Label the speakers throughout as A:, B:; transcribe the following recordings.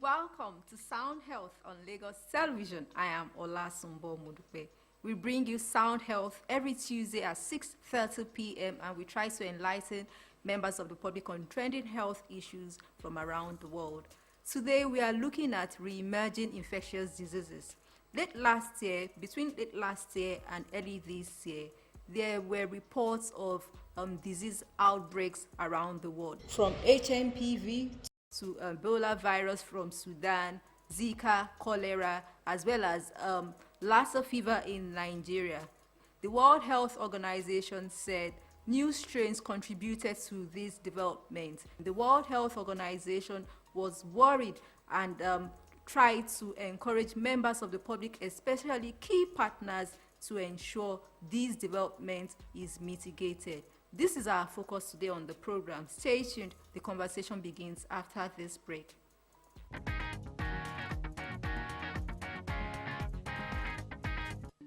A: Welcome to Sound Health on Lagos Television. I am Ola Sumbo Mudupe. We bring you Sound Health every Tuesday at 6:30 p.m. and we try to enlighten members of the public on trending health issues from around the world. Today we are looking at re-emerging infectious diseases. Between late last year and early this year, there were reports of disease outbreaks around the world, from HMPV to Ebola virus from Sudan, Zika, cholera, as well as Lassa fever in Nigeria. The World Health Organization said new strains contributed to this development. The World Health Organization was worried and tried to encourage members of the public, especially key partners, to ensure this development is mitigated. This is our focus today on the program. Stay tuned. The conversation begins after this break.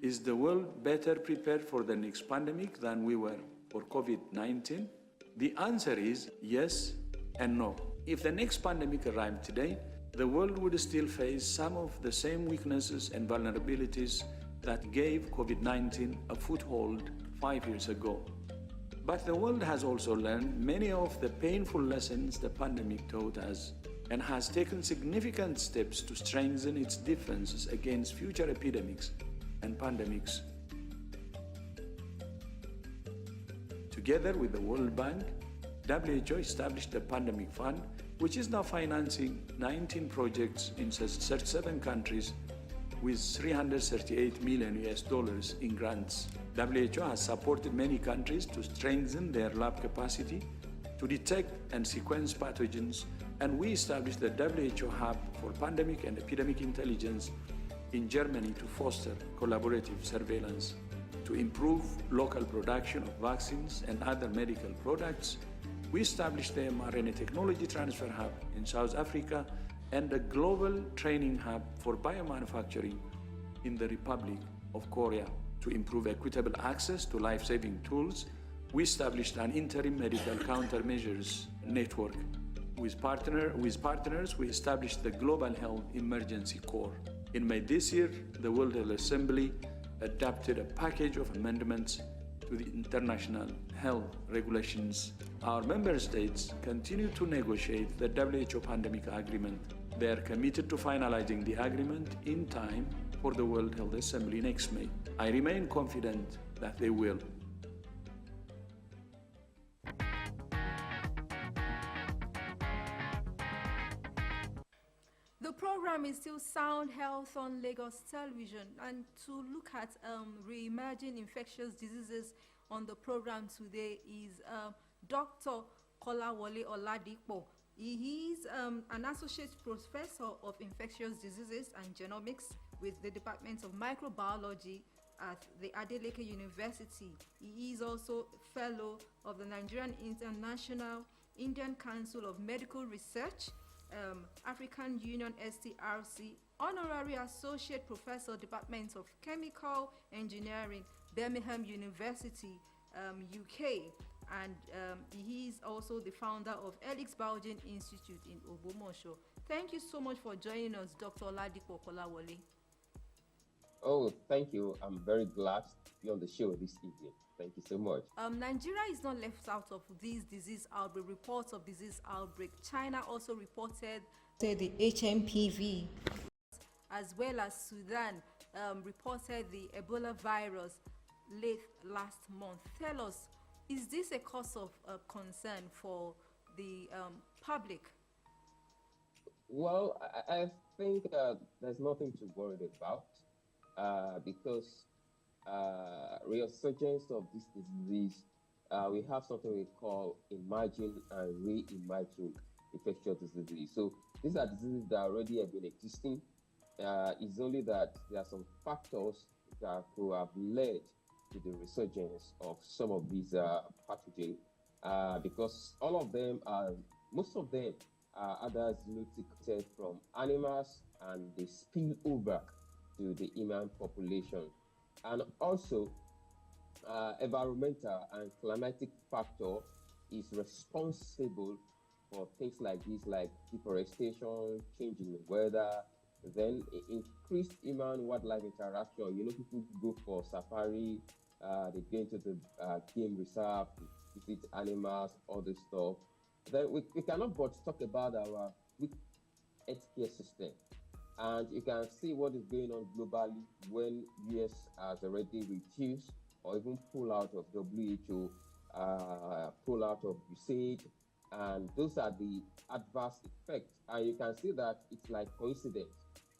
B: Is the world better prepared for the next pandemic than we were for COVID-19? The answer is yes and no. If the next pandemic arrived today, the world would still face some of the same weaknesses and vulnerabilities that gave COVID-19 a foothold 5 years ago. But the world has also learned many of the painful lessons the pandemic taught us and has taken significant steps to strengthen its defenses against future epidemics and pandemics. Together with the World Bank, WHO established a pandemic fund, which is now financing 19 projects in 37 countries with $338 million in grants. WHO has supported many countries to strengthen their lab capacity to detect and sequence pathogens, and we established the WHO Hub for Pandemic and Epidemic Intelligence in Germany to foster collaborative surveillance, to improve local production of vaccines and other medical products. We established the mRNA Technology Transfer Hub in South Africa and a global training hub for biomanufacturing in the Republic of Korea. To improve equitable access to life-saving tools, we established an interim medical countermeasures network. With partners, we established the Global Health Emergency Corps. In May this year, the World Health Assembly adopted a package of amendments to the international health regulations. Our member states continue to negotiate the WHO pandemic agreement. They are committed to finalizing the agreement in time for the World Health Assembly next May. I remain confident that they will.
A: The program is still Sound Health on Lagos Television, and to look at re-emerging infectious diseases on the program today is Dr. Kolawole Oladipo. He is an associate professor of infectious diseases and genomics with the Department of Microbiology at the Adeleke University. He is also fellow of the Nigerian International Indian Council of Medical Research, African Union STRC, honorary associate professor, Department of Chemical Engineering, Birmingham University, UK, and he is also the founder of Elix Biogen Institute in Ogbomoso. Thank you so much for joining us, Dr. Oladipo Kolawole.
C: Oh, thank you. I'm very glad to be on the show this evening. Thank you so much.
A: Nigeria is not left out of these disease outbreak, reports of disease outbreak. China also reported the HMPV, as well as Sudan reported the Ebola virus late last month. Tell us, is this a cause of concern for the public?
C: Well, I think there's nothing to worry about because resurgence of this disease, we have something we call emerging and re-emerging infectious disease. So these are diseases that already have been existing. It's only that there are some factors that could have led to the resurgence of some of these pathogens, because all of them are, most of them are either zoonotic from animals and they spill over to the human population. And also, environmental and climatic factor is responsible for things like this, like deforestation, change in the weather, then increased human wildlife interaction. People go for safari, they go into the game reserve, they visit animals, all this stuff. Then we cannot but talk about our weak healthcare system. And you can see what is going on globally when US has already reduced or even pull out of WHO, pull out of USAID, and those are the adverse effects. And you can see that it's like coincidence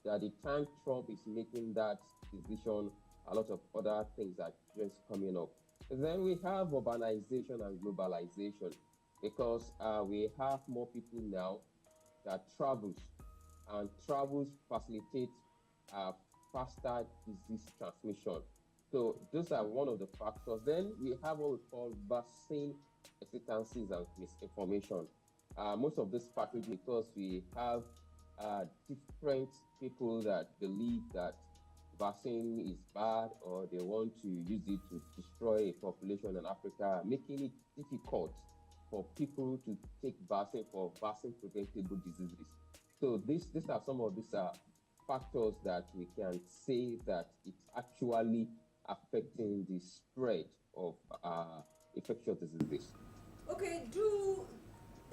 C: that the time Trump is making that decision, a lot of other things are just coming up. Then we have urbanization and globalization because we have more people now that travels and travels facilitate uh, faster disease transmission. So those are one of the factors. Then we have what we call vaccine hesitancies and misinformation. Most of this pathogen because we have different people that believe that vaccine is bad or they want to use it to destroy a population in Africa, making it difficult for people to take vaccine for vaccine preventable diseases. So these are some of these factors that we can say that it's actually affecting the spread of infectious diseases.
A: Okay, do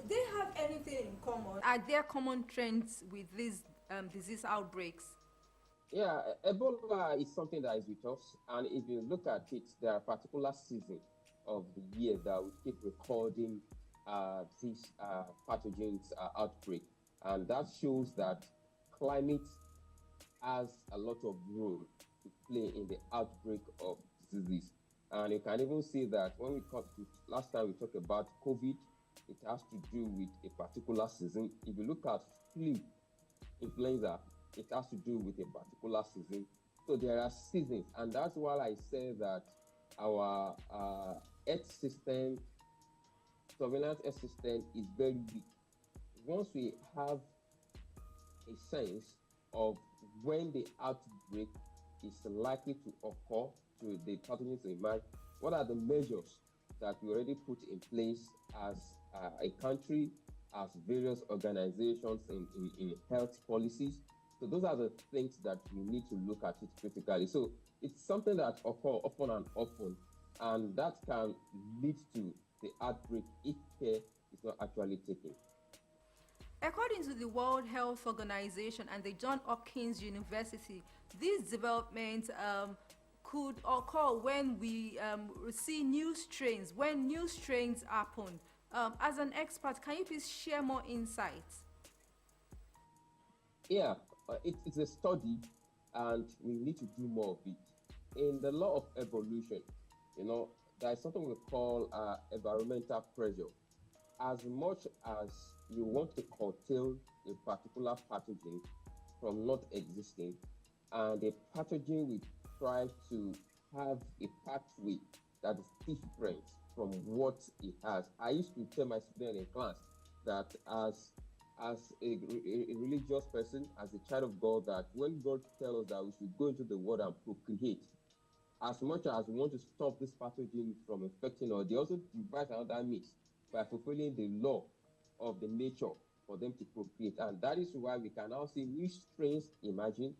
A: they have anything in common? Are there common trends with these disease outbreaks?
C: Yeah, Ebola is something that is with us, and if you look at it, there are particular seasons of the year that we keep recording these pathogens outbreak, and that shows that climate has a lot of role to play in the outbreak of diseases. And you can even see that when we talked last time we talked about COVID, it has to do with a particular season. If you look at flu, influenza, it has to do with a particular season. So there are seasons, and that's why I say that our health system, surveillance health system, is very weak. Once we have a sense of when the outbreak is likely to occur to the pathogen to emerge, what are the measures that we already put in place as a country, as various organizations in health policies. So those are the things that we need to look at it critically. So it's something that occurs often and often, and that can lead to the outbreak if care is not actually taken.
A: According to the World Health Organization and the Johns Hopkins University, these developments could occur when we see new strains, when new strains happen. As an expert, can you please share more insights?
C: Yeah, it's a study, and we need to do more of it. In the law of evolution, you know, there is something we call environmental pressure. As much as you want to curtail a particular pathogen from not existing, and the pathogen will try to have a pathway that is different from what it has. I used to tell my students in class that as a religious person, as a child of God, that when God tells us that we should go into the world and procreate, as much as we want to stop this pathogen from infecting us, they also devise another means by fulfilling the law of the nature for them to procreate. And that is why we can now see new strains emerging.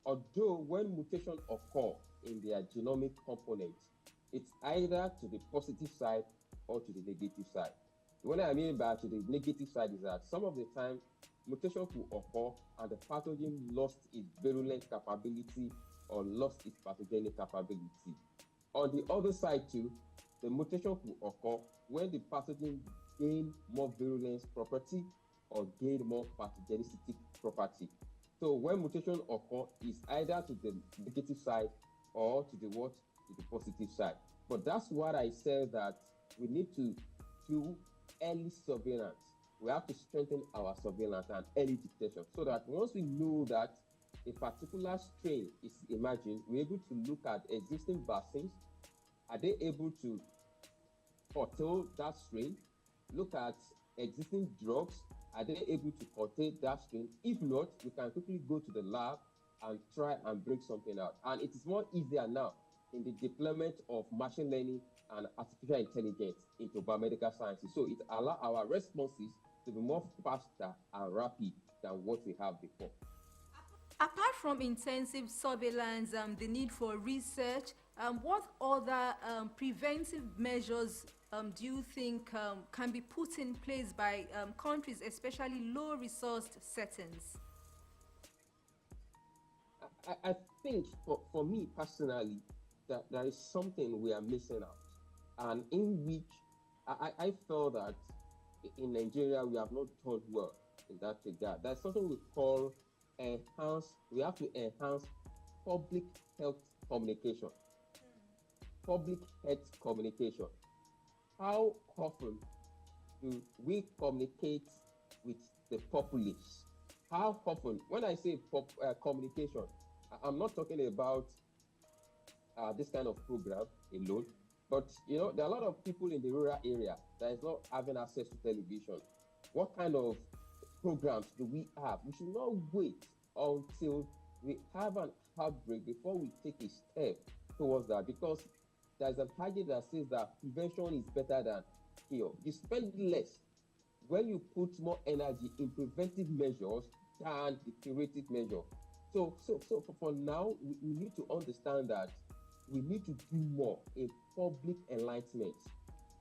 C: Although when mutation occur in their genomic component, it's either to the positive side or to the negative side. What I mean by to the negative side is that some of the time mutation will occur and the pathogen lost its virulent capability or lost its pathogenic capability. On the other side too, the mutation will occur when the pathogen gain more virulence property or gain more pathogenicity property. So when mutation occur, is either to the negative side or to the what? To the positive side. But that's what I said that we need to do early surveillance. We have to strengthen our surveillance and early detection so that once we know that a particular strain is emerging, we're able to look at existing vaccines. Are they able to curtail that strain? Look at existing drugs. Are they able to curtail that strain? If not, we can quickly go to the lab and try and break something out. And it is more easier now in the deployment of machine learning and artificial intelligence into biomedical sciences. So it allows our responses to be more faster and rapid than what we have before.
A: Apart from intensive surveillance, the need for research, what other preventive measures do you think can be put in place by countries, especially low-resourced settings?
C: I think for me personally, that there is something we are missing out, and in which I felt that in Nigeria we have not done well in that regard. There's something we call we have to enhance public health communication. Public health communication. How often do we communicate with the populace? How often? When I say communication, I'm not talking about this kind of program alone, but there are a lot of people in the rural area that is not having access to television. What kind of programs do we have? We should not wait until we have an outbreak before we take a step towards that, because there's an target that says that prevention is better than cure. You spend less when you put more energy in preventive measures than the curative measure. So for now, we need to understand that we need to do more in public enlightenment.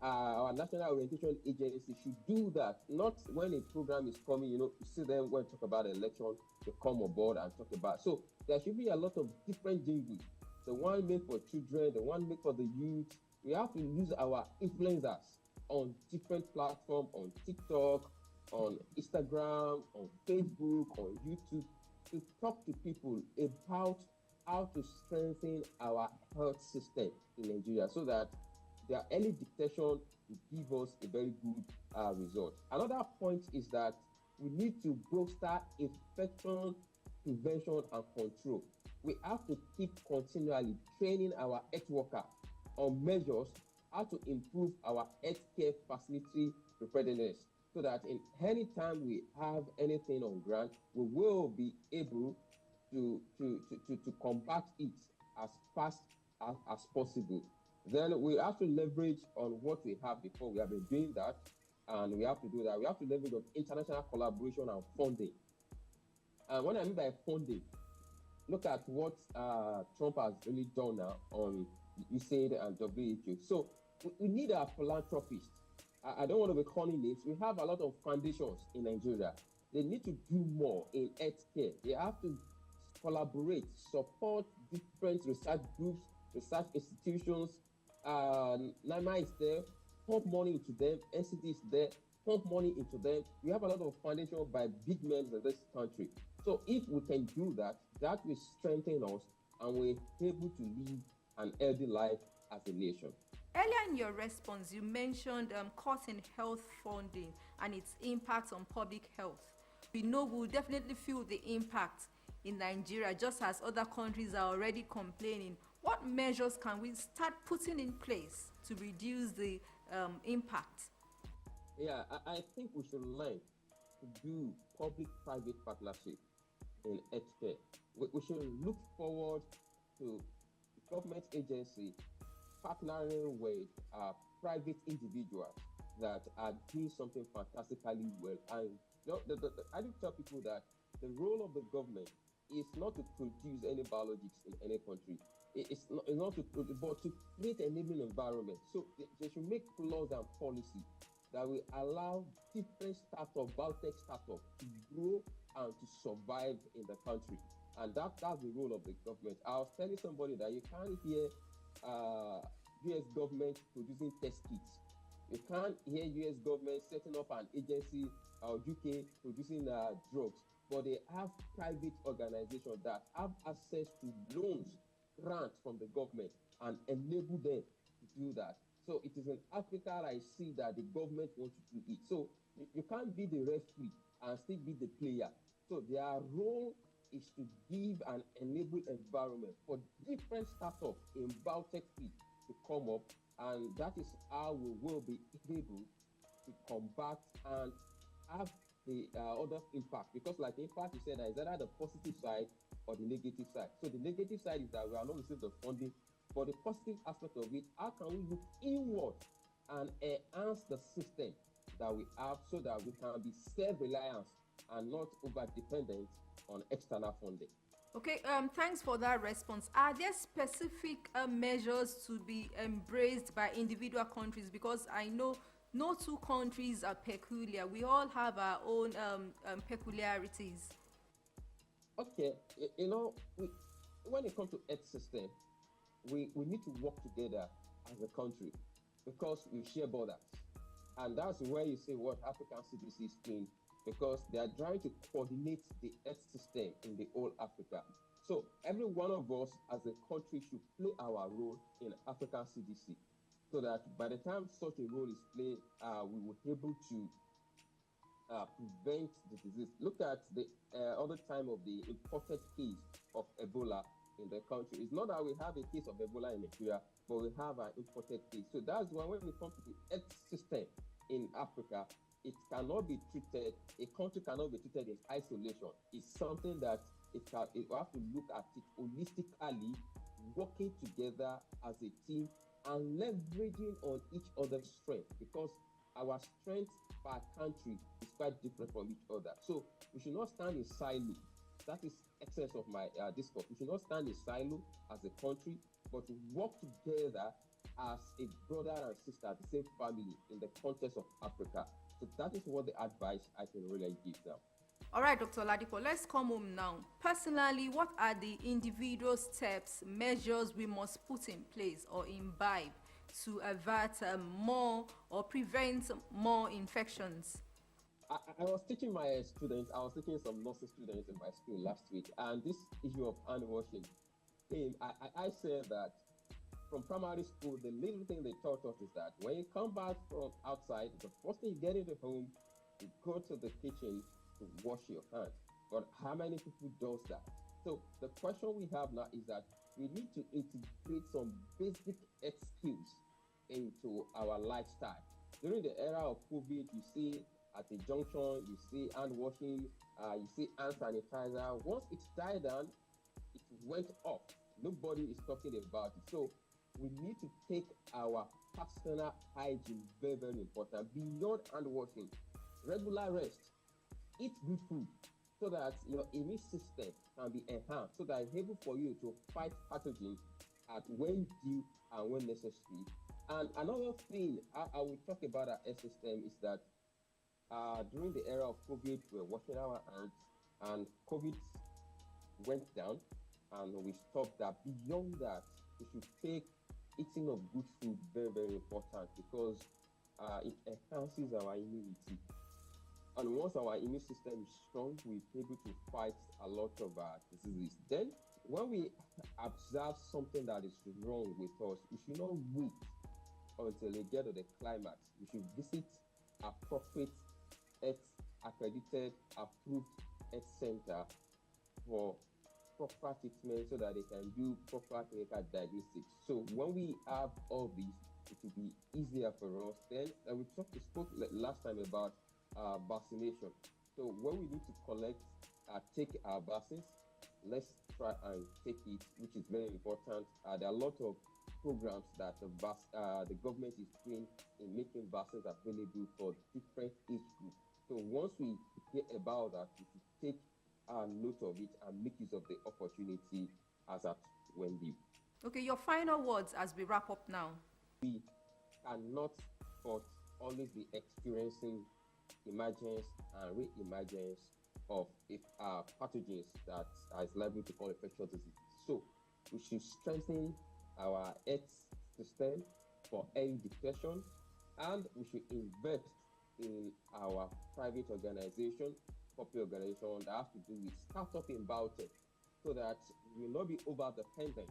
C: Our National Orientation Agency should do that, not when a program is coming, you see them when talk about election, they come on board and talk about. So there should be a lot of different jingles. The one made for children, the one made for the youth. We have to use our influencers on different platforms, on TikTok, on Instagram, on Facebook, on YouTube, to talk to people about how to strengthen our health system in Nigeria, so that their early detection will give us a very good result. Another point is that we need to bolster infection prevention and control. We have to keep continually training our health workers on measures how to improve our healthcare facility preparedness, so that in any time we have anything on ground, we will be able to combat it as fast as possible. Then we have to leverage on what we have before. We have been doing that, and we have to do that. We have to leverage on international collaboration and funding. And what I mean by funding, look at what Trump has really done now on USAID and WHO. So we need our philanthropists. I don't want to be calling names. We have a lot of foundations in Nigeria. They need to do more in healthcare. They have to collaborate, support different research groups, research institutions. NAMA is there, pump money into them. NCT is there, pump money into them. We have a lot of foundations by big men in this country. So if we can do that, that will strengthen us, and we're able to live an healthy life as a nation.
A: Earlier in your response, you mentioned cutting health funding and its impact on public health. We know we'll definitely feel the impact in Nigeria, just as other countries are already complaining. What measures can we start putting in place to reduce the impact?
C: Yeah, I think we should learn to do public-private partnership in healthcare. We should look forward to government agency partnering with private individuals that are doing something fantastically well. And I do tell people that the role of the government is not to produce any biologics in any country. It's not to produce, but to create an enabling environment. So they should make laws and policy that will allow different startups, biotech startups, to grow and to survive in the country. And that's the role of the government. I was telling somebody that you can't hear US government producing test kits. You can't hear US government setting up an agency or UK producing drugs, but they have private organizations that have access to loans, grants from the government, and enable them to do that. So it is in Africa I see that the government wants to do it. So you can't be the referee and still be the player. So their role is to give an enable environment for different startups in biotech field to come up, and that is how we will be able to combat and have the other impact. Because like the impact you said, there is either the positive side or the negative side. So the negative side is that we are not receiving the funding But the positive aspect of it, how can we look inward and enhance the system that we have so that we can be self-reliant and not over-dependent on external funding?
A: Okay, thanks for that response. Are there specific measures to be embraced by individual countries? Because I know no two countries are peculiar. We all have our own peculiarities.
C: Okay, when it comes to health system, we need to work together as a country because we share borders. And that's where you see what African CDC is doing because they are trying to coordinate the health system in the whole Africa. So every one of us as a country should play our role in African CDC so that by the time such a role is played, we will be able to prevent the disease. Look at the other time of the imported case of Ebola in the country. It's not that we have a case of Ebola in Nigeria, but we have an imported case. So that's why when we come to the health system in Africa, it cannot be treated, a country cannot be treated in isolation. It's something that it have to look at it holistically, working together as a team and leveraging on each other's strength because our strength per country is quite different from each other. So we should not stand in silo. That is essence of my discourse. We should not stand in silo as a country, but work together as a brother and sister, the same family in the context of Africa. So that is what the advice I can really give them.
A: All right, Dr. Ladipo, let's come home now. Personally, what are the individual steps, measures we must put in place or imbibe to avert more or prevent more infections?
C: I was teaching my students, I was teaching some nursing students in my school last week, and this issue of hand washing came. I said that from primary school, the little thing they taught us is that when you come back from outside, the first thing you get into home, you go to the kitchen to wash your hands. But how many people does that? So the question we have now is that we need to integrate some basic health skills into our lifestyle. During the era of COVID, you see at the junction, you see hand washing, you see hand sanitizer. Once it died down, it went off. Nobody is talking about it. So we need to take our personal hygiene very, very important. Beyond hand washing, regular rest, eat good food so that your immune system can be enhanced, so that it's able for you to fight pathogens at when due and when necessary. And another thing I will talk about our health system is that during the era of COVID, we were washing our hands, and COVID went down, and we stopped that. Beyond that, we should take eating of good food very, very important because it enhances our immunity. And once our immune system is strong, we're able to fight a lot of diseases. Then, when we observe something that is wrong with us, we should not wait until we get to the climax. We should visit appropriate health accredited, approved health center for proper treatment so that they can do proper clinical diagnostics. So when we have all these, it will be easier for us. Then we spoke last time about vaccination. So when we need to take our vaccines, let's try and take it, which is very important. There are a lot of programs that the government is doing in making vaccines available for different age groups. So once we hear about that, we should take note of it and make use of the opportunity as at when due.
A: Okay, your final words as we wrap up now.
C: We cannot but always be experiencing emergence and re-emergence of pathogens that is liable to cause infectious disease. So we should strengthen our health system for early detection, and we should invest in our private organization, corporate organization that have to do with startup in biotech, so that we will not be over dependent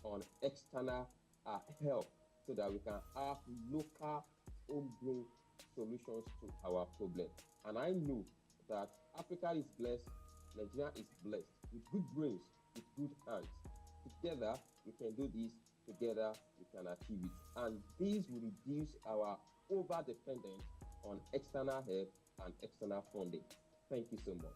C: on external help, so that we can have local homegrown solutions to our problem. And I know that Africa is blessed, Nigeria is blessed with good brains, with good hands. Together, we can do this. Together, we can achieve it. And this will reduce our over-dependence on external help and external funding. Thank you so much.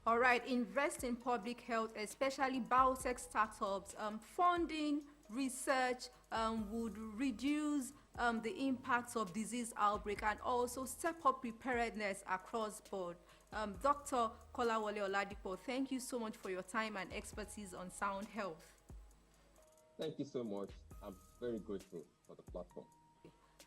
A: All right, invest in public health, especially biotech startups. Funding research would reduce the impacts of disease outbreak and also step up preparedness across board. Dr. Kolawole Oladipo, thank you so much for your time and expertise on sound health.
C: Thank you so much. I'm very grateful for the platform.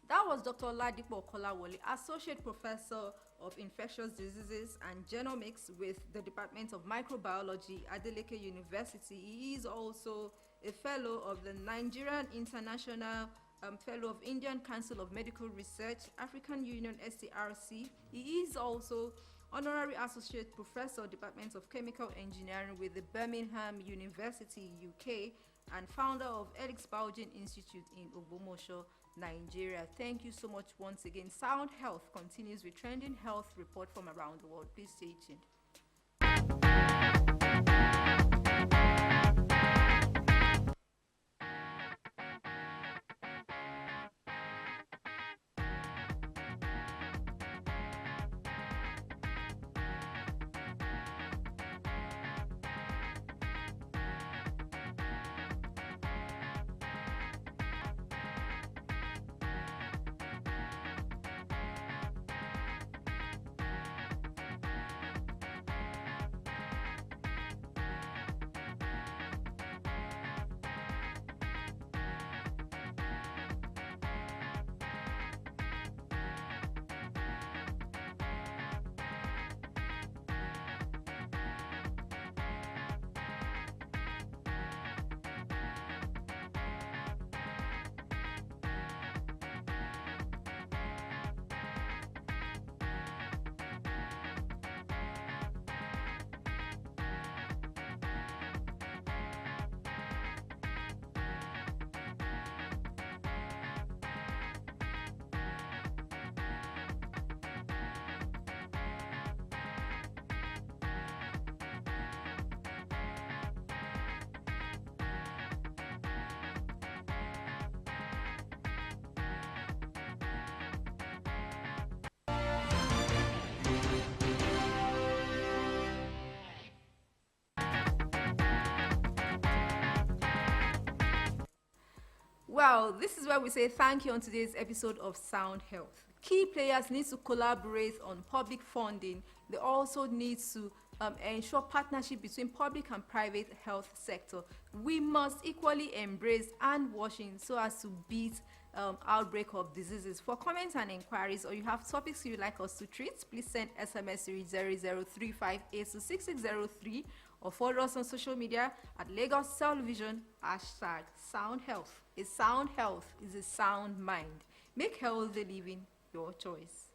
A: That was Dr. Oladipo Kolawole, Associate Professor of Infectious Diseases and Genomics with the Department of Microbiology at Adeleke University. He is also a fellow of the Nigerian International Fellow of Indian Council of Medical Research, African Union STRC. He is also Honorary Associate Professor, Department of Chemical Engineering with the Birmingham University, UK, and founder of Elix Biogen Institute in Ogbomosho, Nigeria. Thank you so much once again. Sound Health continues with trending health report from around the world. Please stay tuned. Well, this is where we say thank you on today's episode of Sound Health. Key players need to collaborate on public funding. They also need to ensure partnership between public and private health sector. We must equally embrace hand washing so as to beat outbreak of diseases. For comments and inquiries, or you have topics you'd like us to treat, please send SMS to 00358 to 6603 or follow us on social media at Lagos Television, #Sound Health. A sound health is a sound mind. Make healthy living your choice.